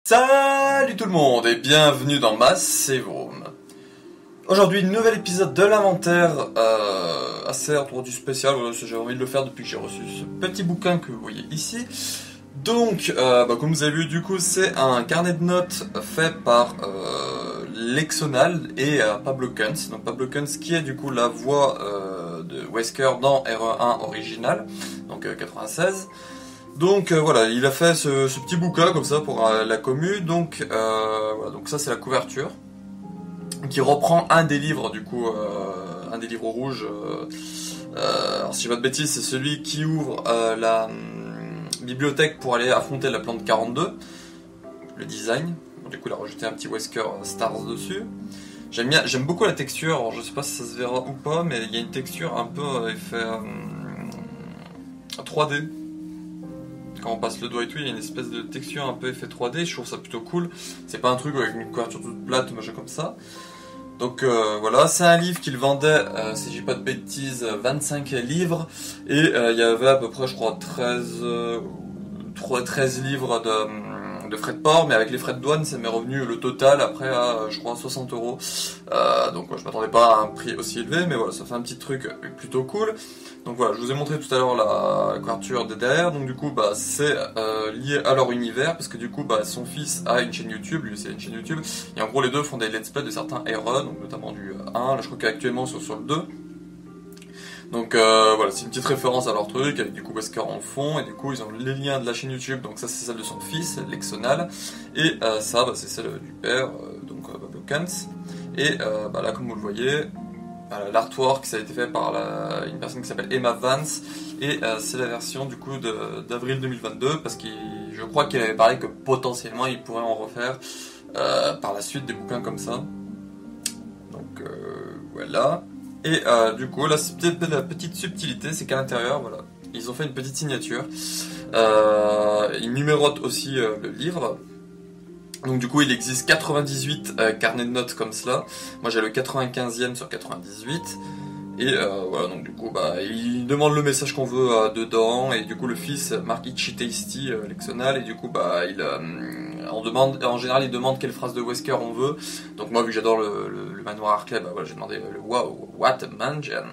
Salut tout le monde et bienvenue dans ma Save Room. Aujourd'hui, nouvel épisode de l'inventaire assez du spécial, voilà, j'ai envie de le faire depuis que j'ai reçu ce petit bouquin que vous voyez ici. Donc, comme vous avez vu, du coup, c'est un carnet de notes fait par Lexonal et Pablo Kunz. Donc Pablo Kunz qui est du coup la voix de Wesker dans RE1 original, donc 96. Donc voilà, il a fait ce petit bouquin comme ça pour la commu. Donc voilà, donc ça c'est la couverture qui reprend un des livres du coup, un des livres rouges. Alors si je dis pas de bêtises, c'est celui qui ouvre la bibliothèque pour aller affronter la plante 42. Le design. Donc, du coup, il a rajouté un petit Wesker Stars dessus. J'aime beaucoup la texture. Alors, je sais pas si ça se verra ou pas, mais il y a une texture un peu effet 3D. Quand on passe le doigt et tout, il y a une espèce de texture un peu effet 3D, je trouve ça plutôt cool. C'est pas un truc avec une couverture toute plate, machin comme ça. Donc voilà, c'est un livre qu'il vendait, si je dis pas de bêtises, 25 livres. Et il y avait à peu près, je crois, 13 livres de frais de port, mais avec les frais de douane, ça m'est revenu le total après à, je crois, 60 €. Donc je m'attendais pas à un prix aussi élevé, mais voilà, ça fait un petit truc plutôt cool. Donc voilà, je vous ai montré tout à l'heure la couverture de derrière, donc du coup c'est lié à leur univers, parce que du coup son fils a une chaîne YouTube, lui c'est une chaîne YouTube, et en gros les deux font des let's play de certains RE, donc notamment du 1, là je crois qu'actuellement ils sont sur le 2. Donc voilà, c'est une petite référence à leur truc, avec du coup Wesker en fond, et du coup ils ont les liens de la chaîne YouTube, donc ça c'est celle de son fils, Lexonal, et ça c'est celle du père, donc Pablo Kunz, et là comme vous le voyez, l'artwork ça a été fait par une personne qui s'appelle Emma Vance, et c'est la version du coup d'avril 2022, parce que je crois qu'il avait parlé que potentiellement il pourrait en refaire par la suite des bouquins comme ça. Donc voilà. Et du coup, la petite subtilité, c'est qu'à l'intérieur, voilà, ils ont fait une petite signature. Ils numérotent aussi le livre. Donc du coup, il existe 98 carnets de notes comme cela. Moi, j'ai le 95e sur 98. Et voilà, donc du coup, il demande le message qu'on veut dedans. Et du coup, le fils, Mark Itchy Tasty, Lexonal. Et du coup, en général, il demande quelle phrase de Wesker on veut. Donc moi, vu que j'adore le manoir Harkley, voilà, j'ai demandé le wow, what a mansion.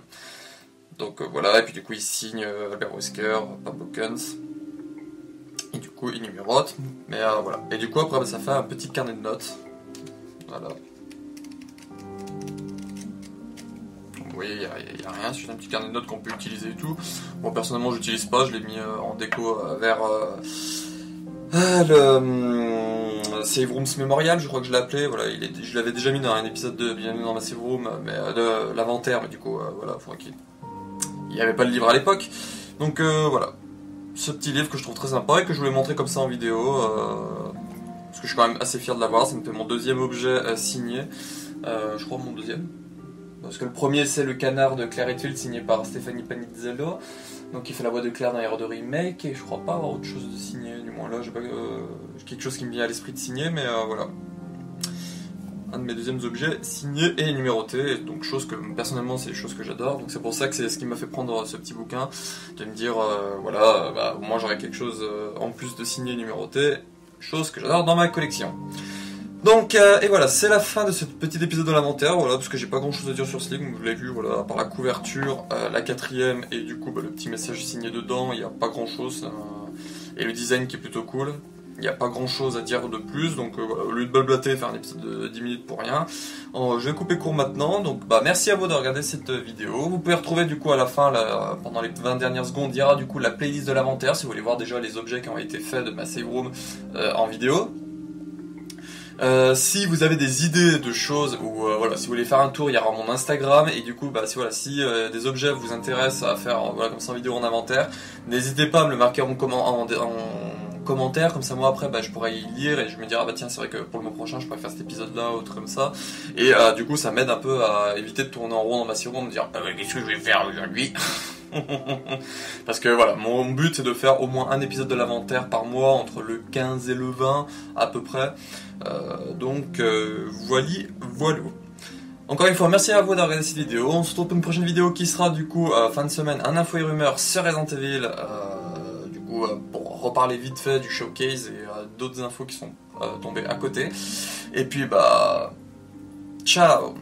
Donc voilà, et puis du coup, il signe Albert Wesker, Pablo Kunz. Et du coup, il numérote. Mais voilà. Et du coup, après, ça fait un petit carnet de notes. Voilà. Vous voyez, il n'y a rien, c'est juste un petit carnet de notes qu'on peut utiliser et tout. Moi, personnellement, je l'utilise pas, je l'ai mis en déco vers le Save Rooms Memorial, je crois que je l'ai appelé. Voilà, je l'avais déjà mis dans un épisode de Bienvenue dans ma Save Room, mais de l'inventaire, mais du coup, voilà, il faudrait qu'il n'y avait pas le livre à l'époque. Donc voilà, ce petit livre que je trouve très sympa et que je voulais montrer comme ça en vidéo, parce que je suis quand même assez fier de l'avoir. Ça me fait mon deuxième objet signé, je crois mon deuxième. Parce que le premier c'est le canard de Claire Redfield signé par Stéphanie Panizzello, donc il fait la voix de Claire dans Hero de Remake, et je crois pas avoir autre chose de signé, du moins là j'ai pas quelque chose qui me vient à l'esprit de signer, mais voilà. Un de mes deuxièmes objets signé et numéroté, donc chose que personnellement c'est des choses que j'adore, donc c'est pour ça que c'est ce qui m'a fait prendre ce petit bouquin, de me dire voilà, au moins j'aurai quelque chose en plus de signé et numéroté, chose que j'adore dans ma collection. Donc, et voilà, c'est la fin de ce petit épisode de l'inventaire, voilà, parce que j'ai pas grand chose à dire sur ce livre, vous l'avez vu, voilà, à part la couverture, la 4e, et du coup, le petit message signé dedans, il n'y a pas grand chose, et le design qui est plutôt cool, il n'y a pas grand chose à dire de plus, donc voilà, au lieu de blablater, faire un épisode de 10 minutes pour rien, je vais couper court maintenant, donc merci à vous de regarder cette vidéo, vous pouvez retrouver du coup à la fin, pendant les 20 dernières secondes, il y aura du coup la playlist de l'inventaire, si vous voulez voir déjà les objets qui ont été faits de ma save room en vidéo. Si vous avez des idées de choses, ou voilà, si vous voulez faire un tour, il y aura mon Instagram, et du coup, si des objets vous intéressent à faire comme ça en vidéo en inventaire, n'hésitez pas à me le marquer en commentaire, comme ça moi après je pourrais y lire et je me dirai tiens, c'est vrai que pour le mois prochain je pourrais faire cet épisode là ou autre comme ça, et du coup ça m'aide un peu à éviter de tourner en rond dans ma série, me dire qu'est-ce que je vais faire aujourd'hui. Parce que voilà, mon but c'est de faire au moins un épisode de l'inventaire par mois, entre le 15 et le 20 à peu près. Donc voilà. Encore une fois, merci à vous d'avoir regardé cette vidéo. On se retrouve pour une prochaine vidéo qui sera du coup fin de semaine, un info et rumeur sur Resident Evil. Du coup, pour reparler vite fait du showcase et d'autres infos qui sont tombé à côté. Et puis bah, ciao.